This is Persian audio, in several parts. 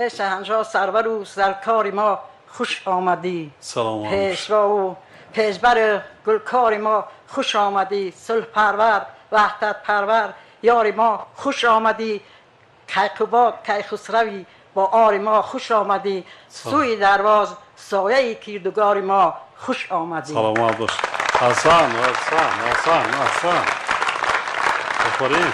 شاهنشاه سرور و سرکار ما خوش آمدی. سلام پیشوا و پیشبر گلکار ما خوش آمدی. صلح پرور وحدت پرور یار ما خوش آمدی. کیقوباد کیخسروی با آر ما خوش آمدی. سوی درواز سایه کردگار ما خوش آمدی. سلامت باش. حسن آفرین.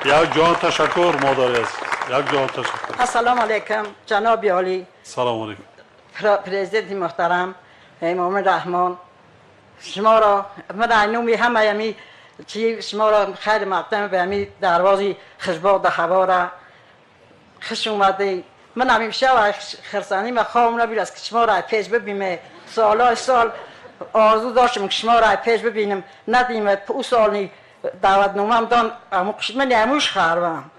یک جان تشکر مادر است. یک جان تشکر. السلام علیکم جناب عالی. سلام علیکم. پرزیدنت محترم امام رحمان، شما را من اینومی همه یمی چی شما را خیر مقدم به همی دروازی خشباد هوا را خوش اومده. من همیشه و خرسانی و خوام نبید است که شما را پیش ببینم. سال آرزو داشتم که شما را پیش ببینم ندیم. او سالی دعوت نامم دان من اموش خربم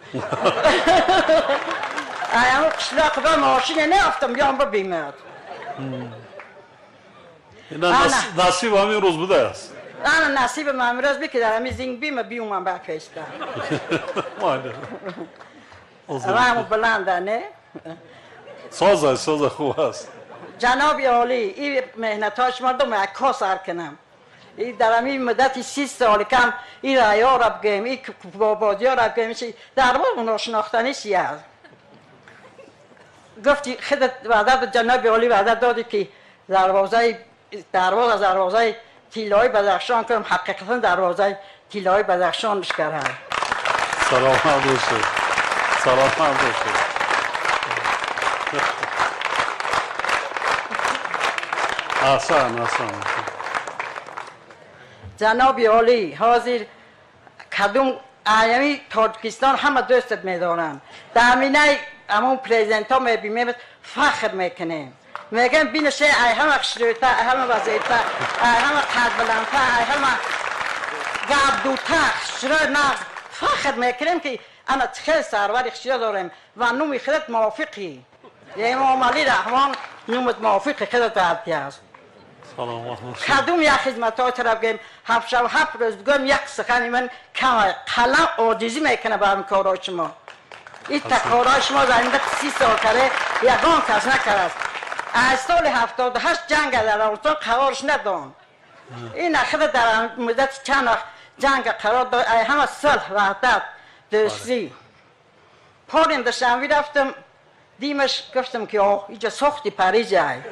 امو قشلاق با ماشین نیافتم بیام ببینم. نصیب همین روز بوده است. انا نصیب من امروز بی در همی زنگ بیم بیومم با پیشتم همو بلنده نه؟ ساز خوب است. جناب عالی این مهنت ها شما دوم یک کا سر کنم. این در همین مدت 30 سال کم این ریا را بگیم این بابادی ها را بگیم در واقع ناشناختنی سیاه گفتی خودت وعدت جناب عالی وعدت دادی که دروازه تیلای بدخشان کنم. حقیقتا دروازه تیلای بدخشان بشکره. سلامت باشه. حسن جناب عالی حاضر کدوم ایمی تاجیکستان همه دوستت میدارن. در همینه همون پریزنت ها میبینیم فخر میکنیم. میگن بینشه ای همه خشرویتا ای همه وزیتا ای همه قد بلندتا ای همه گردوتا خشروی نغز فخر میکنیم که انا خیلی سروری خشرو داریم و نومی خودت موافقی. امام علی رحمان نومت موافقی خودت هرتی است. کدوم یک خدمت ها طرف گیم 7 شب 7 روز بگم یک سخنی من کم قلم عاجزی میکنه برم کارای شما. این کارای شما زنده 30 سال کرده یگان کس نکرد. از سال 78 جنگ در افغانستان قرارش ندان. این خود در مدت چند وقت جنگ قرار داد. همه صلح وحدت دوستی پاریم در شنوی رفتم دیمش گفتم که اینجا ساختی پریز ای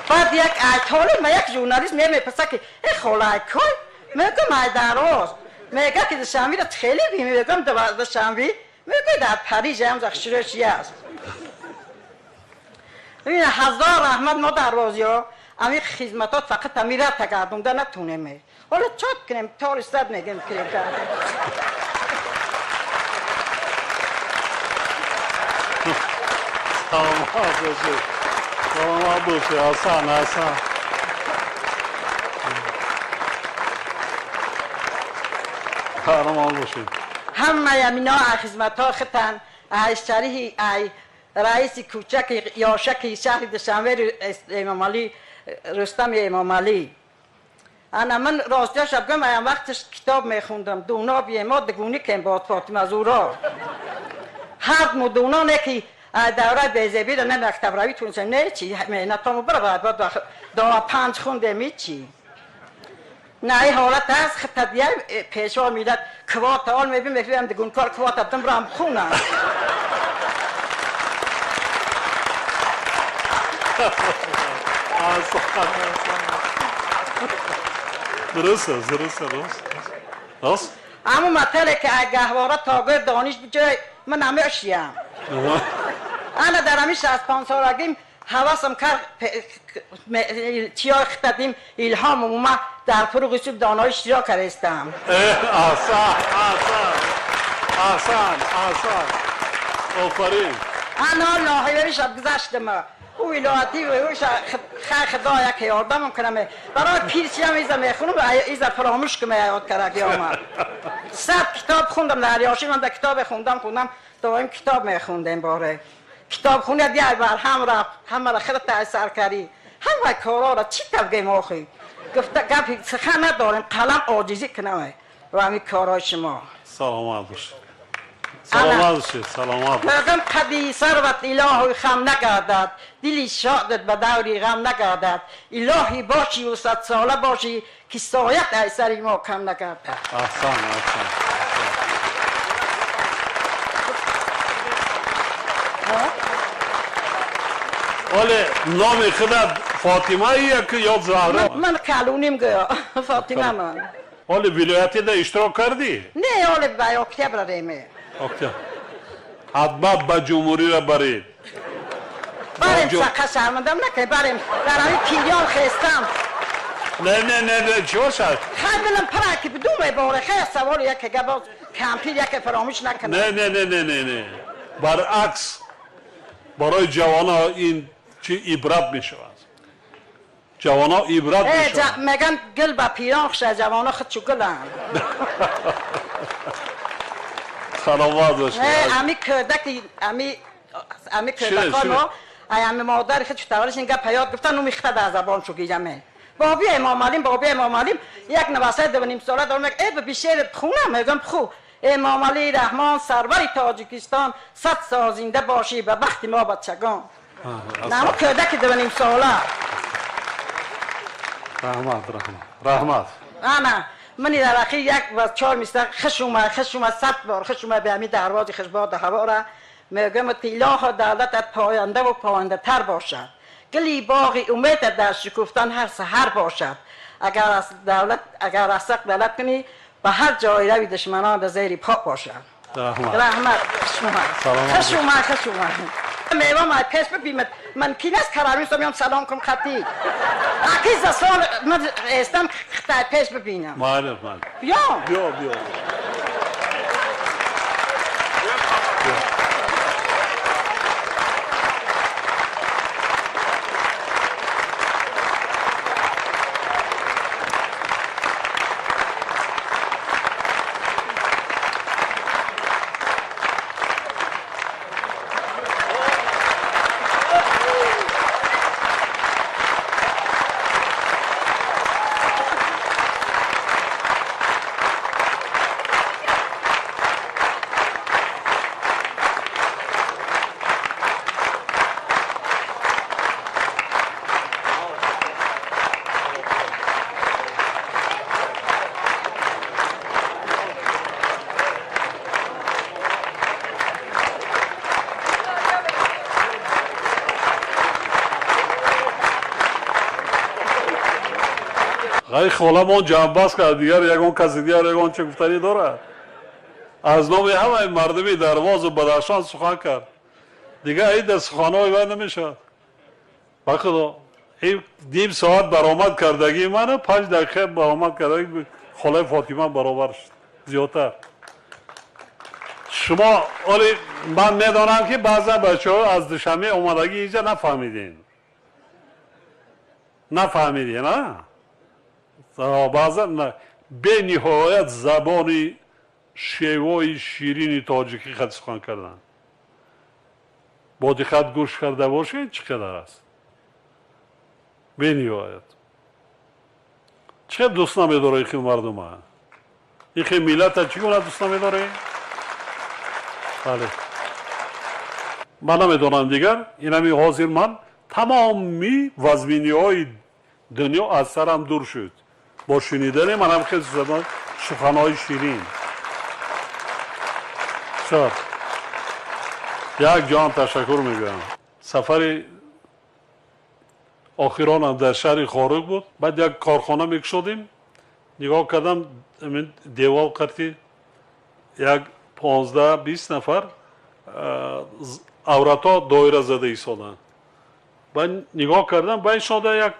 بعد یک ایتالی ما یک ژورنالیست میپرسه که ای خاله کای میگم ای دراز میگه که در شنوی را خیلی میگم در شنوی میگه در پریز هم زخشیرشی است. این هزار رحمت ما دروازی ها امی خدمتات فقط امی را تگردونده نتونیم. حالا چاک کنیم تار استاد میگیم که سلامت باشه حسن سلامت باشه. همه یمینا خدمت ها خطن ای شریح ای رئیس کوچک یاشک شهر دشنوه امام علی رستم امام علی. انا من راستیش بگم ایم وقتش کتاب میخوندم دونا بی ما دگونی کن با فاطمه زورا هر مدونا نکی دوره بیزبی رو نه مکتب روی تونستم نه چی مهنتامو برای باید دو 5 خونده می چی نه این حالت هست خطبیه پیشوا میداد کوات آل میبیم دگون کار کوات ابتم برام خونم درست اما مطلع که گهواره تاگر دانش بجای من همه اشیم انا در همیشه از 5 سالگیم حواسم کرد چیا خطدیم الهام و ما در فروغ سوب دانایش را کرستم. آسان آفرین. انا لاحیوی شب گذشتم او الهاتی و اوش خدا یک یادم کنم برای پیرسی هم ایزا میخونم ایزا فراموش که یاد کرد آمد 100 کتاب خوندم در ریاشی من در کتاب خوندم دوام کتاب میخوندم باره کتاب خونید دیگه بر هم رفت همه را خیلی تأثیر کردی همه کارا را چی تبگیم آخی گفته گفت سخن نداریم قلم عاجزی کنم و همین کارای شما سلامت باش سلامت شید سلامت. میگم قدی ثروت الهی خم نگردد، دلی شادت به دوری غم نگردد، الهی باشی و 100 ساله باشی که سایت ای سری ما کم نگردد. احسن. ولی نام خودت فاطمه ایه که یا زهرا؟ من کلونیم گیا فاطمه من. ولی ولایتی ده اشتراک کردی؟ نه ولی به اکتبر ریمه. اکتبر. حتما به جمهوری را برید. بریم سقه شرمندم نکنی بریم در همین کیریان خستم. نه چی باشد؟ خیلی بلم پره که بدون باره خیلی سوال یکی گباز کمپیر یکی فراموش نکنه. نه برعکس برای جوانا این چی عبرت می شود. جوانا عبرت می شود. میگن گل با پیران خشه جوانا خودشو گلن. سلامت باشید. امی کردکی امی کردکانو امی مادر خودشو تولش اینگه پیاد گفتن اون میخته در زبان شو گیجمه. بابی امام علیم یک نواسه 2.5 ساله دارم ای به بیشتر بخونم میگم بخو امام علی رحمان سرور تاجیکستان 100 سال زنده باشی به بخت ما بچگان. نه کردک 2.5 ساله. رحمت. نه منی در اخیر یک و 4 میستر خشومه 100 بار خشومه به امی درواز خشباد هوا را میگم تیلاه دولت پاینده و پاینده تر باشد. گلی باغی امید در شکفتن هر سحر باشد. اگر از سق دولت کنی به هر جای روی دشمنان در زیر پا باشد. رحمت خشومه میوه مای پیش ببینید من کی نست کرامی میام سلام کنم خطی اکیز اصلا من استم خطای پیش ببینم. مالف بیا غیر خالمون جنباز کرد دیگر یکون کسی دیگر یکون چه گفتنی داره. از نام همه مردمی درواز و بدخشان سخن کرد. دیگه این در سخنهای باید نمیشد. بخدا این 1/2 ساعت برآمد کردگی من 5 دقیقه برآمد کردگی خاله فاطمه برابر شد زیادتر. شما ولی من میدانم که بعضا بچه ها از دوشنبه اومدگی اینجا نفهمیدین نه؟ بعضا به نهایت زبانی شیوای شیرینی تاجیکی خود سخن کردن. با دقت گوش کرده باشید چقدر است. به نهایت چقدر دوست نمیداره این مردم ها. این ملت چگونه دوست نمیداره؟ بله. من نمیدونم دیگر اینمی حاضر من تمامی وزمینی های دنیا از سرم دور شد. با شنیدن من هم خیلی زبان سخنهای شیرین شد. یک جان تشکر میگم. سفر آخرانم در شهر خارق بود. بعد یک کارخانه میکشیدیم. نگاه کردم دیوال قطعی یک 15-20 نفر عورتا دایره زده ایستادن. بعد نگاه کردم بعد شده یک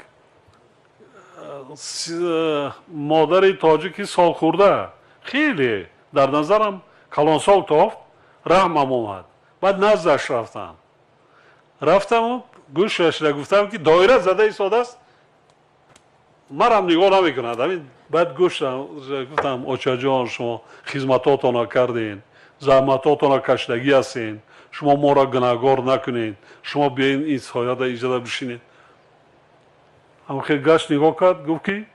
مادر تاجیکی سال خورده خیلی در نظرم کلانسال تافت رحمم اومد. بعد نزدش رفتم و گوشش را گفتم که دایره زده ایستاده است مرم نگاه نمیکند. بعد گوشم گفتم آچه جان شما خدمتاتون را کردین زحمتاتون را کشیدگی هستین شما ما را گناهکار نکنین شما بیاین این سایه را اینجا بشینید. هم خیلی گشت نگاه کرد گفت که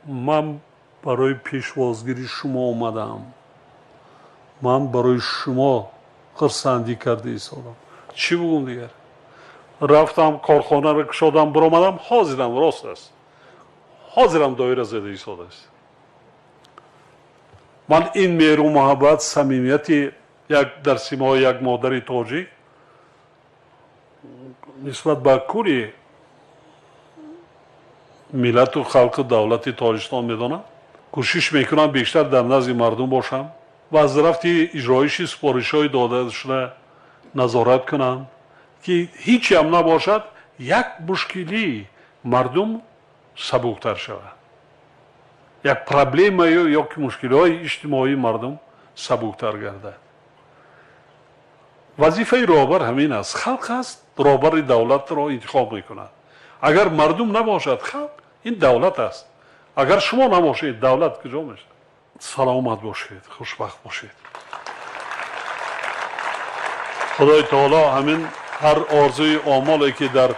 من برای پیشوازگیری شما اومدم من برای شما خرسندی کرده ایستادم. چی بگم دیگر؟ رفتم کارخانه را کشادم برآمدم، حاضرم، راست است، حاضرم دایره زده ایستاده است. من این مهر و محبت، صمیمیتی در سیمای یک مادر تاجیک نسبت به کلی ملت و خلق دولت تاجیکستان میدانم. کوشش میکنم بیشتر در نزد مردم باشم و از طرف اجرایش سپارش‌های داده شده نظارت کنم که هیچی هم نباشد، یک مشکلی مردم سبکتر شود، یک پرابلم یا یک مشکل‌های اجتماعی مردم سبکتر گردد. وظیفه رهبر همین است. خلق است رهبر دولت را انتخاب میکند. اگر مردم نباشد خلق، این دولت است. اگر شما نباشید دولت کجا میشه؟ سلامت باشید، خوشبخت باشید. خدای تعالی همین هر آرزوی آمالی که در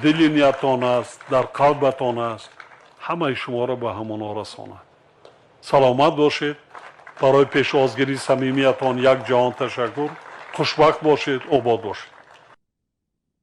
دل نیتان است، در قلبتان است، همه شما را به همان رساند. سلامت باشید. برای پیشوازگیری صمیمیتان یک جهان تشکر. خوشبخت باشید، آباد باشید.